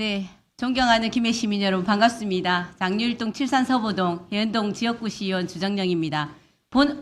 네, 존경하는 김해 시민 여러분 반갑습니다. 장류일동 칠산서보동 해운동 지역구시의원 주정령입니다.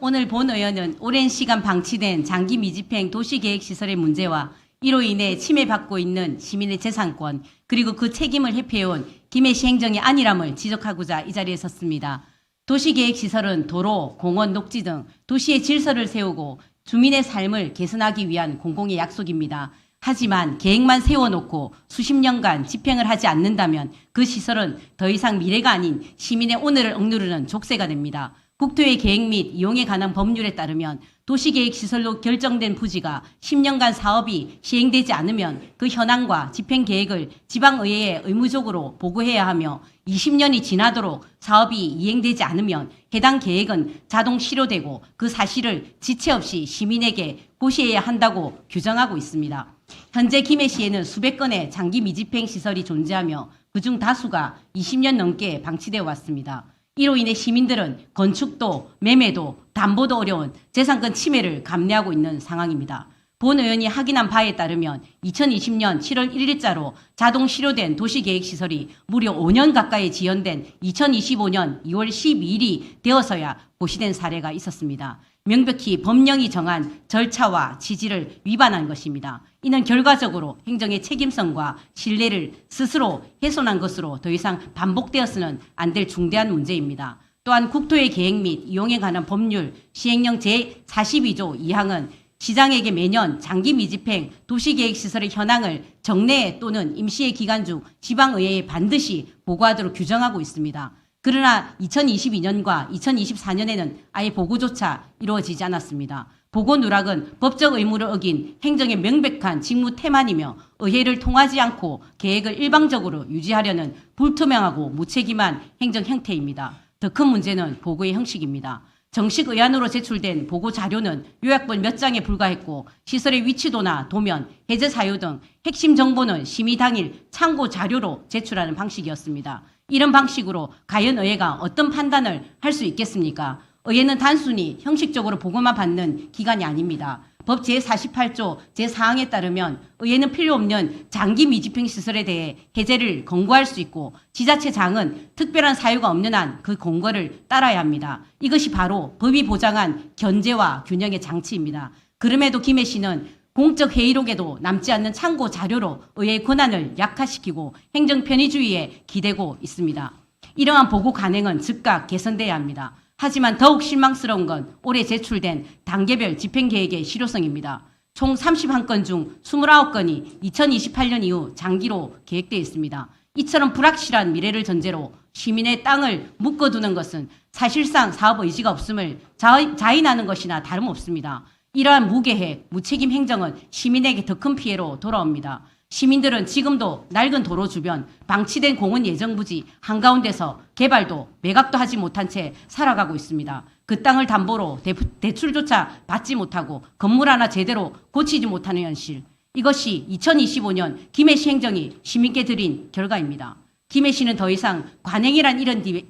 오늘 본 의원은 오랜 시간 방치된 장기 미집행 도시계획시설의 문제와 이로 인해 침해받고 있는 시민의 재산권 그리고 그 책임을 회피해온 김해시 행정의 안일함을 지적하고자 이 자리에 섰습니다. 도시계획시설은 도로, 공원, 녹지 등 도시의 질서를 세우고 주민의 삶을 개선하기 위한 공공의 약속입니다. 하지만 계획만 세워놓고 수십 년간 집행을 하지 않는다면 그 시설은 더 이상 미래가 아닌 시민의 오늘을 억누르는 족쇄가 됩니다. 국토의 계획 및 이용에 관한 법률에 따르면 도시계획시설로 결정된 부지가 10년간 사업이 시행되지 않으면 그 현황과 집행계획을 지방의회에 의무적으로 보고해야 하며 20년이 지나도록 사업이 이행되지 않으면 해당 계획은 자동 실효되고 그 사실을 지체 없이 시민에게 고시해야 한다고 규정하고 있습니다. 현재 김해시에는 수백 건의 장기 미집행 시설이 존재하며 그중 다수가 20년 넘게 방치되어 왔습니다. 이로 인해 시민들은 건축도, 매매도, 담보도 어려운 재산권 침해를 감내하고 있는 상황입니다. 본 의원이 확인한 바에 따르면 2020년 7월 1일자로 자동 실효된 도시계획시설이 무려 5년 가까이 지연된 2025년 2월 12일이 되어서야 고시된 사례가 있었습니다. 명백히 법령이 정한 절차와 지지를 위반한 것입니다. 이는 결과적으로 행정의 책임성과 신뢰를 스스로 훼손한 것으로 더 이상 반복되어서는 안 될 중대한 문제입니다. 또한 국토의 계획 및 이용에 관한 법률 시행령 제42조 2항은 시장에게 매년 장기 미집행 도시계획시설의 현황을 정례 또는 임시의 기간 중 지방의회에 반드시 보고하도록 규정하고 있습니다. 그러나 2022년과 2024년에는 아예 보고조차 이루어지지 않았습니다. 보고 누락은 법적 의무를 어긴 행정의 명백한 직무 태만이며 의회를 통하지 않고 계획을 일방적으로 유지하려는 불투명하고 무책임한 행정 형태입니다. 더 큰 문제는 보고의 형식입니다. 정식 의안으로 제출된 보고 자료는 요약본 몇 장에 불과했고 시설의 위치도나 도면, 해제 사유 등 핵심 정보는 심의 당일 참고 자료로 제출하는 방식이었습니다. 이런 방식으로 과연 의회가 어떤 판단을 할 수 있겠습니까? 의회는 단순히 형식적으로 보고만 받는 기관이 아닙니다. 법 제48조 제4항에 따르면 의회는 필요 없는 장기 미집행 시설에 대해 해제를 권고할 수 있고 지자체장은 특별한 사유가 없는 한 그 권고를 따라야 합니다. 이것이 바로 법이 보장한 견제와 균형의 장치입니다. 그럼에도 김해시는 공적 회의록에도 남지 않는 참고 자료로 의회의 권한을 약화시키고 행정 편의주의에 기대고 있습니다. 이러한 보고 관행은 즉각 개선돼야 합니다. 하지만 더욱 실망스러운 건 올해 제출된 단계별 집행계획의 실효성입니다. 총 31건 중 29건이 2028년 이후 장기로 계획되어 있습니다. 이처럼 불확실한 미래를 전제로 시민의 땅을 묶어두는 것은 사실상 사업 의지가 없음을 자인하는 것이나 다름없습니다. 이러한 무계획, 무책임 행정은 시민에게 더 큰 피해로 돌아옵니다. 시민들은 지금도 낡은 도로 주변, 방치된 공원 예정부지 한가운데서 개발도 매각도 하지 못한 채 살아가고 있습니다. 그 땅을 담보로 대출조차 받지 못하고 건물 하나 제대로 고치지 못하는 현실. 이것이 2025년 김해시 행정이 시민께 드린 결과입니다. 김해시는 더 이상 관행이란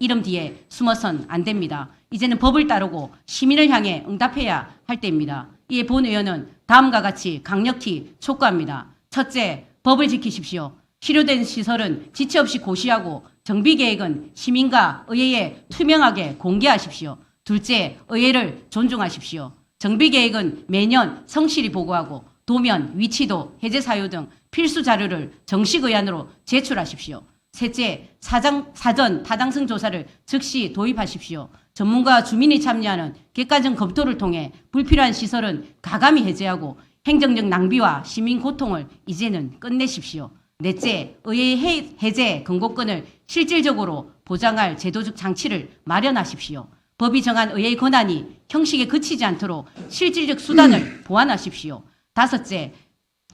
이름 뒤에 숨어선 안 됩니다. 이제는 법을 따르고 시민을 향해 응답해야 할 때입니다. 이에 본 의원은 다음과 같이 강력히 촉구합니다. 첫째, 법을 지키십시오. 실효된 시설은 지체 없이 고시하고 정비계획은 시민과 의회에 투명하게 공개하십시오. 둘째, 의회를 존중하십시오. 정비계획은 매년 성실히 보고하고 도면, 위치도, 해제 사유 등 필수 자료를 정식 의안으로 제출하십시오. 셋째, 사전 타당성 조사를 즉시 도입하십시오. 전문가와 주민이 참여하는 객관적 검토를 통해 불필요한 시설은 가감히 해제하고 행정적 낭비와 시민 고통을 이제는 끝내십시오. 넷째, 의회의 해제 권고권을 실질적으로 보장할 제도적 장치를 마련하십시오. 법이 정한 의회의 권한이 형식에 그치지 않도록 실질적 수단을 보완하십시오. 다섯째,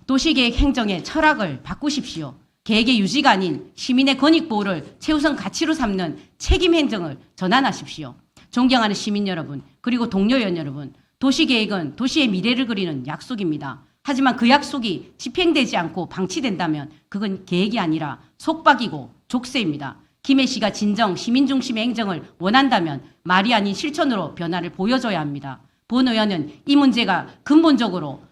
도시계획 행정의 철학을 바꾸십시오. 계획의 유지가 아닌 시민의 권익 보호를 최우선 가치로 삼는 책임 행정을 전환하십시오. 존경하는 시민 여러분, 그리고 동료 의원 여러분, 도시계획은 도시의 미래를 그리는 약속입니다. 하지만 그 약속이 집행되지 않고 방치된다면 그건 계획이 아니라 속박이고 족쇄입니다. 김해시가 진정 시민중심의 행정을 원한다면 말이 아닌 실천으로 변화를 보여줘야 합니다. 본 의원은 이 문제가 근본적으로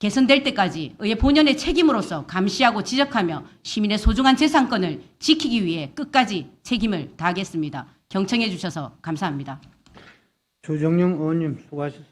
개선될 때까지 의회 본연의 책임으로서 감시하고 지적하며 시민의 소중한 재산권을 지키기 위해 끝까지 책임을 다하겠습니다. 경청해 주셔서 감사합니다. 주정영 의원님 수고하셨습니다.